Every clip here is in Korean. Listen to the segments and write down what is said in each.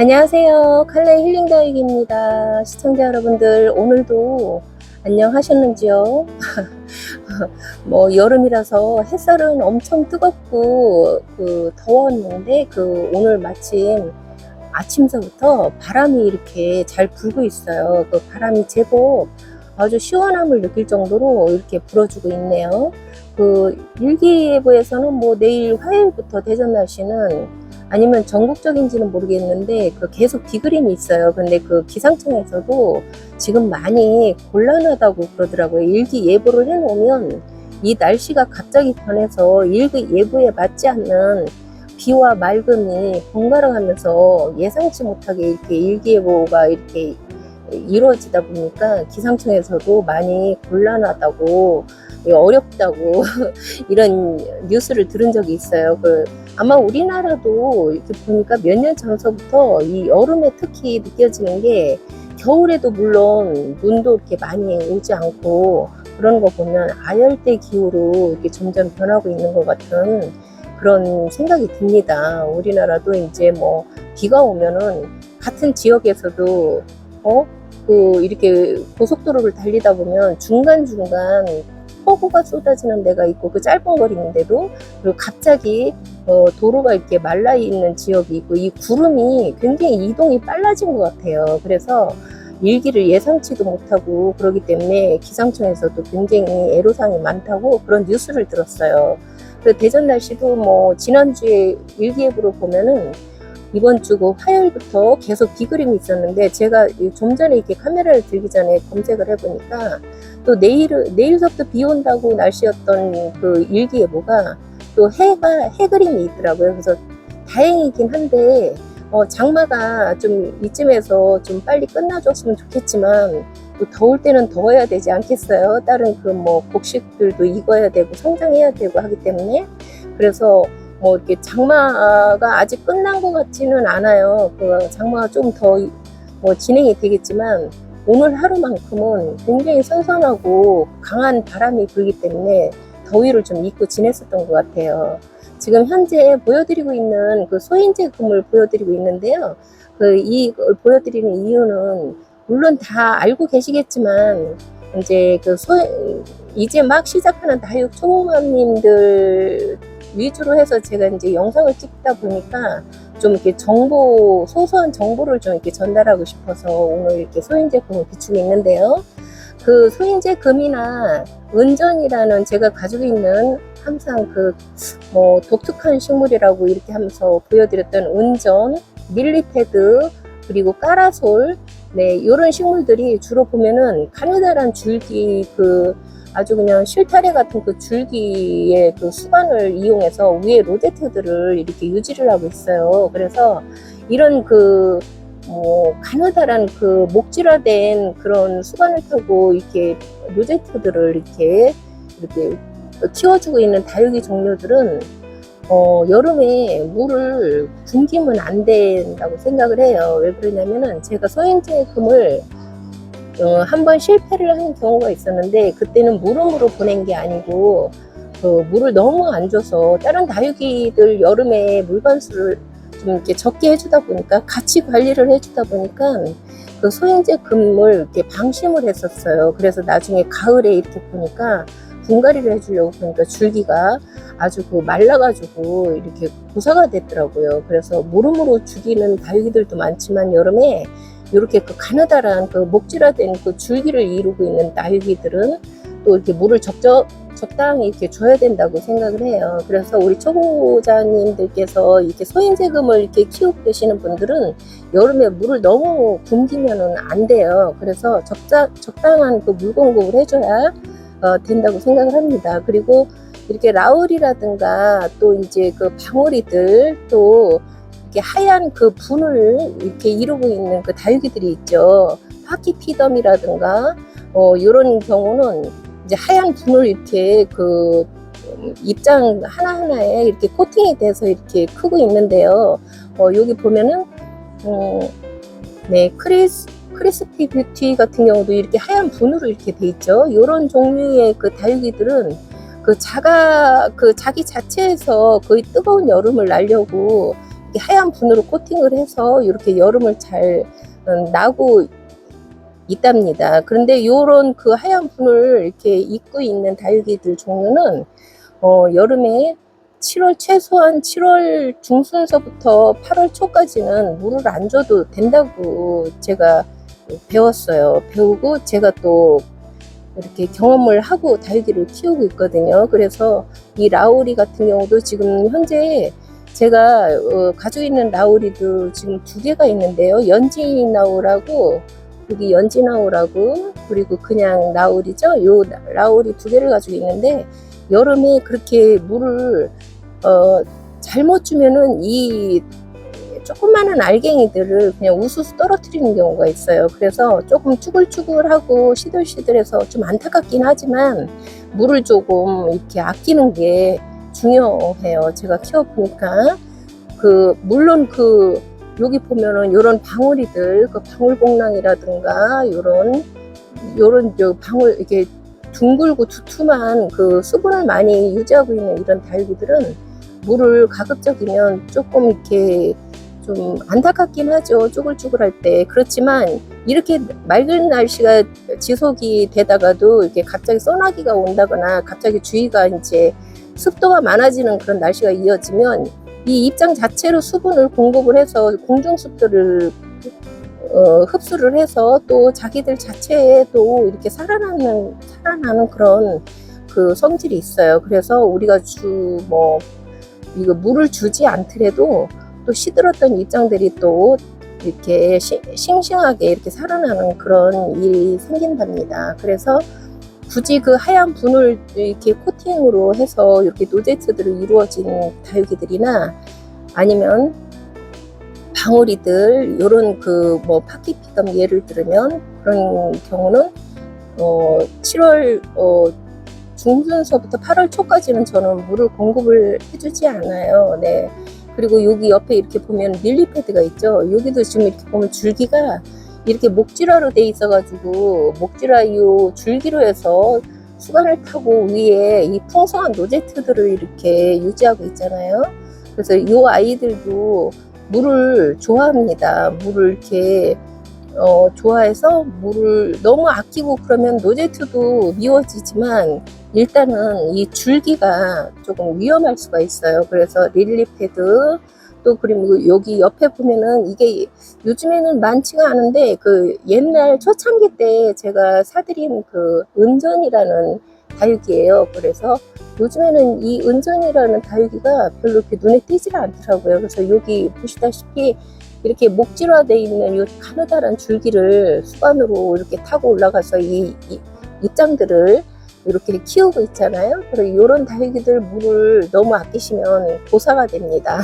안녕하세요. 칼레 힐링 다육입니다. 시청자 여러분들, 오늘도 안녕하셨는지요? 여름이라서 햇살은 엄청 뜨겁고 더웠는데 오늘 마침 아침서부터 바람이 이렇게 잘 불고 있어요. 그 바람이 제법 아주 시원함을 느낄 정도로 이렇게 불어주고 있네요. 일기예보에서는 내일 화요일부터 대전 날씨는 아니면 전국적인지는 모르겠는데 계속 비그림이 있어요. 근데 기상청에서도 지금 많이 곤란하다고 그러더라고요. 일기예보를 해놓으면 이 날씨가 갑자기 변해서 일기예보에 맞지 않는 비와 맑음이 번갈아 가면서 예상치 못하게 이렇게 일기예보가 이렇게 이루어지다 보니까 기상청에서도 많이 곤란하다고, 어렵다고 이런 뉴스를 들은 적이 있어요. 아마 우리나라도 이렇게 보니까 몇 년 전서부터 이 여름에 특히 느껴지는 게, 겨울에도 물론 눈도 이렇게 많이 오지 않고 그런 거 보면 아열대 기후로 이렇게 점점 변하고 있는 것 같은 그런 생각이 듭니다. 우리나라도 이제 비가 오면은 같은 지역에서도 이렇게 고속도로를 달리다 보면 중간중간 폭우가 쏟아지는 데가 있고, 짧은 거리인데도, 그리고 갑자기 도로가 이렇게 말라 있는 지역이 있고, 이 구름이 굉장히 이동이 빨라진 것 같아요. 그래서 일기를 예상치도 못하고 그러기 때문에 기상청에서도 굉장히 애로사항이 많다고 그런 뉴스를 들었어요. 대전 날씨도 지난주에 일기예보로 보면은 이번 주 화요일부터 계속 비그림이 있었는데, 제가 좀 전에 이렇게 카메라를 들기 전에 검색을 해보니까 또 내일서부터 비 온다고 날씨였던 일기예보가 또 해그림이 있더라고요. 그래서 다행이긴 한데, 장마가 좀 이쯤에서 좀 빨리 끝나줬으면 좋겠지만, 또 더울 때는 더워야 되지 않겠어요? 다른 곡식들도 익어야 되고 성장해야 되고 하기 때문에. 그래서 이렇게 장마가 아직 끝난 것 같지는 않아요. 장마가 좀 더 진행이 되겠지만, 오늘 하루만큼은 굉장히 선선하고 강한 바람이 불기 때문에 더위를 좀 잊고 지냈었던 것 같아요. 지금 현재 보여드리고 있는 소인재 금을 보여드리고 있는데요. 이걸 보여드리는 이유는 물론 다 알고 계시겠지만, 이제 막 시작하는 다육 초보맘님들 위주로 해서 제가 이제 영상을 찍다 보니까 좀 이렇게 소소한 정보를 좀 이렇게 전달하고 싶어서 오늘 이렇게 소인재 금을 비추고 있는데요. 소인재 금이나 은전이라는 제가 가지고 있는 항상 독특한 식물이라고 이렇게 하면서 보여드렸던 은전, 밀리패드, 그리고 까라솔, 이런 식물들이 주로 보면은 가느다란 줄기, 아주 그냥 실타래 같은 줄기의 수관을 이용해서 위에 로제트들을 이렇게 유지를 하고 있어요. 그래서 이런 가느다란 목질화된 그런 수관을 타고 이렇게 로제트들을 이렇게 키워주고 있는 다육이 종류들은 여름에 물을 굶기면 안 된다고 생각을 해요. 왜 그러냐면은, 제가 소인재 금을 한번 실패를 한 경우가 있었는데, 그때는 물음으로 보낸 게 아니고 물을 너무 안 줘서 다른 다육이들 여름에 물관수를 좀 이렇게 적게 해주다 보니까, 같이 관리를 해주다 보니까 소인재 금을 이렇게 방심을 했었어요. 그래서 나중에 가을에 이렇게 보니까 분갈이를 해주려고 보니까 줄기가 아주 말라가지고 이렇게 고사가 됐더라고요. 그래서 물음으로 죽이는 다육이들도 많지만, 여름에 이렇게 가느다란 목질화된 줄기를 이루고 있는 다육이들은 또 이렇게 물을 적당히 이렇게 줘야 된다고 생각을 해요. 그래서 우리 초보자님들께서 이렇게 소인재 금을 이렇게 키우고 계시는 분들은 여름에 물을 너무 굶기면은 안 돼요. 그래서 적당한 물 공급을 해줘야 된다고 생각을 합니다. 그리고 이렇게 라울이라든가 또 이제 방울이들, 또 이렇게 하얀 분을 이렇게 이루고 있는 다육이들이 있죠. 파키피덤이라든가 이런 경우는 이제 하얀 분을 이렇게 입장 하나하나에 이렇게 코팅이 돼서 이렇게 크고 있는데요. 여기 보면은 크리스피 뷰티 같은 경우도 이렇게 하얀 분으로 이렇게 돼 있죠. 이런 종류의 다육이들은 자기 자체에서 거의 뜨거운 여름을 날려고 하얀 분으로 코팅을 해서 이렇게 여름을 잘 나고 있답니다. 그런데 요런 그 하얀 분을 이렇게 입고 있는 다육이들 종류는 여름에 최소한 7월 중순서부터 8월 초까지는 물을 안 줘도 된다고 제가 배우고 제가 또 이렇게 경험을 하고 다육이를 키우고 있거든요. 그래서 이 라우리 같은 경우도 지금 현재 제가 가지고 있는 라우리도 지금 2개가 있는데요. 연지나우라고, 여기 연지나우라고, 그리고 그냥 라우리죠. 요 라우리 2개를 가지고 있는데, 여름에 그렇게 물을 잘못 주면은 이 조그마한 알갱이들을 그냥 우수수 떨어뜨리는 경우가 있어요. 그래서 조금 쭈글쭈글하고 시들시들해서 좀 안타깝긴 하지만 물을 조금 이렇게 아끼는 게 중요해요. 제가 키워보니까 물론 여기 보면은 요런 방울이들, 방울복랑이라든가 요런 방울 이렇게 둥글고 두툼한 수분을 많이 유지하고 있는 이런 다육이들은 물을 가급적이면 조금 이렇게 좀 안타깝긴 하죠. 쭈글쭈글할 때. 그렇지만 이렇게 맑은 날씨가 지속이 되다가도 이렇게 갑자기 소나기가 온다거나 갑자기 주위가 이제 습도가 많아지는 그런 날씨가 이어지면 이 입장 자체로 수분을 공급을 해서 공중습도를 흡수를 해서 또 자기들 자체에도 이렇게 살아나는 그런 성질이 있어요. 그래서 우리가 이거 물을 주지 않더라도 또 시들었던 입장들이 또 이렇게 싱싱하게 이렇게 살아나는 그런 일이 생긴답니다. 그래서 굳이 하얀 분을 이렇게 코팅으로 해서 이렇게 노제트들을 이루어진 다육이들이나 아니면 방울이들, 요런 파키피덤 예를 들면 그런 경우는 7월 중순서부터 8월 초까지는 저는 물을 공급을 해주지 않아요. 네. 그리고 여기 옆에 이렇게 보면 릴리패드가 있죠. 여기도 지금 이렇게 보면 줄기가 이렇게 목질화로 돼 있어가지고 목질화 요 줄기로 해서 수간을 타고 위에 이 풍성한 노제트들을 이렇게 유지하고 있잖아요. 그래서 이 아이들도 물을 좋아합니다. 물을 이렇게 좋아해서 물을 너무 아끼고 그러면 노제트도 미워지지만 일단은 이 줄기가 조금 위험할 수가 있어요. 그래서 릴리패드 또 그리고 여기 옆에 보면은 이게 요즘에는 많지가 않은데 옛날 초창기 때 제가 사들인 은전이라는 다육이에요. 그래서 요즘에는 이 은전이라는 다육이가 별로 이렇게 눈에 띄질 않더라고요. 그래서 여기 보시다시피 이렇게 목질화되어 있는 이 가느다란 줄기를 수반으로 이렇게 타고 올라가서 이 입장들을 이렇게 키우고 있잖아요. 그리고 이런 다육이들 물을 너무 아끼시면 고사가 됩니다.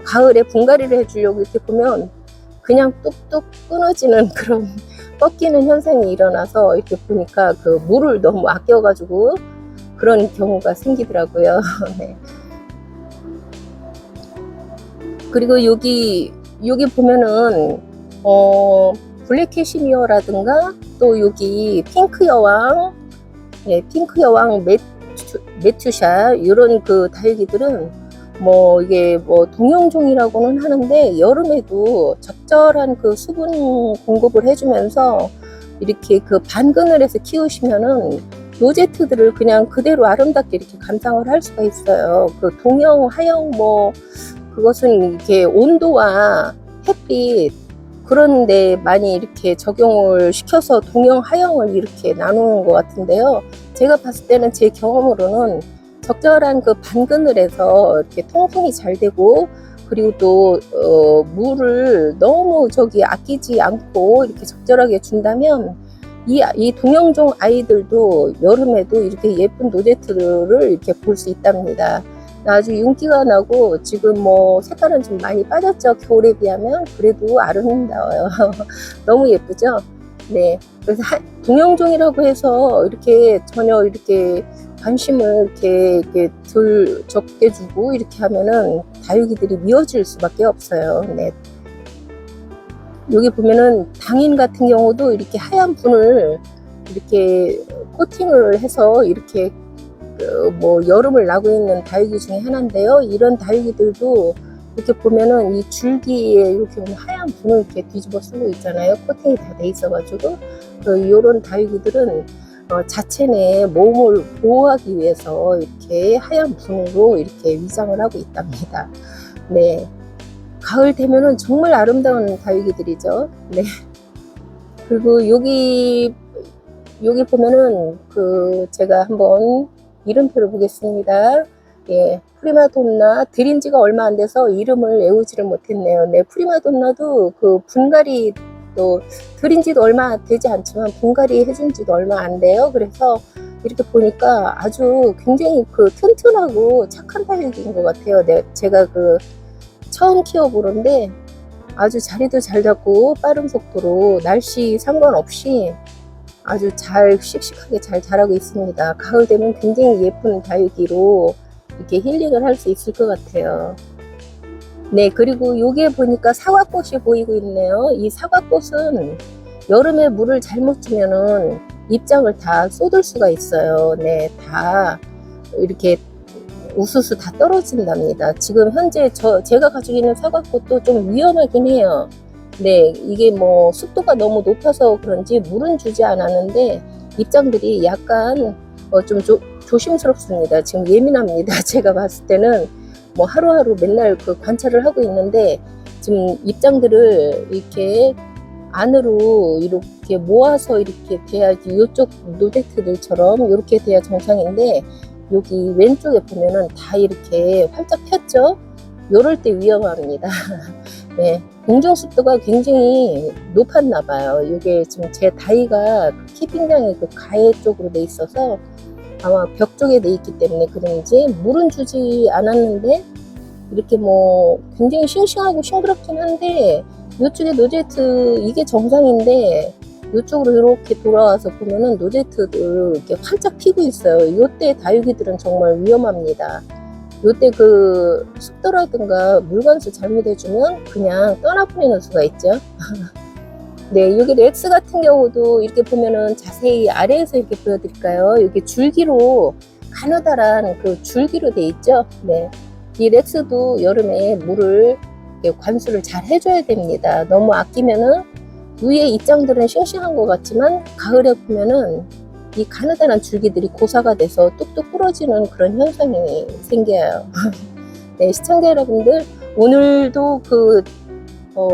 가을에 분갈이를 해주려고 이렇게 보면 그냥 뚝뚝 끊어지는 그런 꺾이는 현상이 일어나서 이렇게 보니까 물을 너무 아껴가지고 그런 경우가 생기더라고요. 네. 그리고 여기 보면은 블랙 캐시미어라든가 또 여기 핑크 여왕, 네, 핑크 여왕 메투샤 이런 다육이들은 이게 동형종이라고는 하는데 여름에도 적절한 수분 공급을 해주면서 이렇게 반그늘에서 키우시면은 노제트들을 그냥 그대로 아름답게 이렇게 감상을 할 수가 있어요. 동형, 하형 그것은 이렇게 온도와 햇빛 그런데 많이 이렇게 적용을 시켜서 동형, 하형을 이렇게 나누는 것 같은데요. 제가 봤을 때는 제 경험으로는 적절한 반그늘에서 이렇게 통풍이 잘 되고 그리고 또 물을 너무 아끼지 않고 이렇게 적절하게 준다면 이 동형종 아이들도 여름에도 이렇게 예쁜 노제트를 이렇게 볼 수 있답니다. 아주 윤기가 나고 지금 색깔은 좀 많이 빠졌죠. 겨울에 비하면. 그래도 아름다워요. 너무 예쁘죠? 네. 그래서 동형종이라고 해서 이렇게 전혀 이렇게 관심을 이렇게 덜 적게 주고 이렇게 하면은 다육이들이 미워질 수밖에 없어요. 네. 여기 보면은 당인 같은 경우도 이렇게 하얀 분을 이렇게 코팅을 해서 이렇게 여름을 나고 있는 다육이 중에 하나인데요. 이런 다육이들도 이렇게 보면은 이 줄기에 이렇게 보면 하얀 분을 이렇게 뒤집어 쓰고 있잖아요. 코팅이 다 돼 있어가지고 이런 다육이들은 자체 내 몸을 보호하기 위해서 이렇게 하얀 분으로 이렇게 위장을 하고 있답니다. 네, 가을 되면은 정말 아름다운 다육이들이죠. 네. 그리고 여기 보면은 제가 한번 이름표를 보겠습니다. 예, 프리마돈나 들인 지가 얼마 안 돼서 이름을 외우지를 못했네요. 네, 프리마돈나도 분갈이 또 들인 지도 얼마 되지 않지만 분갈이 해준 지도 얼마 안 돼요. 그래서 이렇게 보니까 아주 굉장히 튼튼하고 착한 다육이인 것 같아요. 네, 제가 처음 키워보는데 아주 자리도 잘 잡고 빠른 속도로 날씨 상관없이 아주 잘 씩씩하게 잘 자라고 있습니다. 가을 되면 굉장히 예쁜 다육이로 이렇게 힐링을 할 수 있을 것 같아요. 네, 그리고 여기에 보니까 사과꽃이 보이고 있네요. 이 사과꽃은 여름에 물을 잘못 주면은 잎장을 다 쏟을 수가 있어요. 네, 다 이렇게 우수수 다 떨어진답니다. 지금 현재 제가 가지고 있는 사과꽃도 좀 위험하긴 해요. 네, 이게 뭐 습도가 너무 높아서 그런지 물은 주지 않았는데 잎장들이 약간 좀 조심스럽습니다. 지금 예민합니다. 제가 봤을 때는 뭐 하루하루 맨날 관찰을 하고 있는데 지금 잎장들을 이렇게 안으로 이렇게 모아서 이렇게 돼야지, 이쪽 노제트들처럼 이렇게 돼야 정상인데 여기 왼쪽에 보면은 다 이렇게 활짝 폈죠? 요럴 때 위험합니다. 네, 공정 습도가 굉장히 높았나 봐요. 이게 지금 제 다이가 키핑장이 가해 쪽으로 돼 있어서 아마 벽 쪽에 돼 있기 때문에 그런지 물은 주지 않았는데 이렇게 뭐 굉장히 싱싱하고 싱그럽긴 한데 이쪽에 노제트 이게 정상인데 이쪽으로 이렇게 돌아와서 보면은 노제트들 이렇게 활짝 피고 있어요. 이때 다육이들은 정말 위험합니다. 이때 습도라든가 물관수 잘못해주면 그냥 떠나보내는 수가 있죠. 네, 여기 렉스 같은 경우도 이렇게 보면은 자세히 아래에서 이렇게 보여드릴까요? 여기 줄기로 가느다란 줄기로 돼 있죠. 네, 이 렉스도 여름에 물을 관수를 잘 해줘야 됩니다. 너무 아끼면은 위에 잎장들은 싱싱한 것 같지만 가을에 보면은 이 가느다란 줄기들이 고사가 돼서 뚝뚝 부러지는 그런 현상이 생겨요. 네, 시청자 여러분들, 오늘도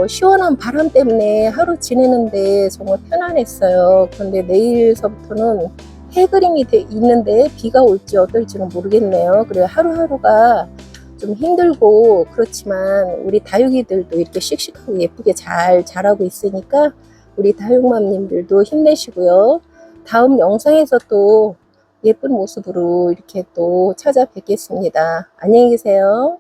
시원한 바람 때문에 하루 지내는데 정말 편안했어요. 그런데 내일서부터는 해 그림이 있는데 비가 올지 어떨지는 모르겠네요. 그래 하루하루가 좀 힘들고 그렇지만 우리 다육이들도 이렇게 씩씩하고 예쁘게 잘 자라고 있으니까 우리 다육맘님들도 힘내시고요. 다음 영상에서 또 예쁜 모습으로 이렇게 또 찾아뵙겠습니다. 안녕히 계세요.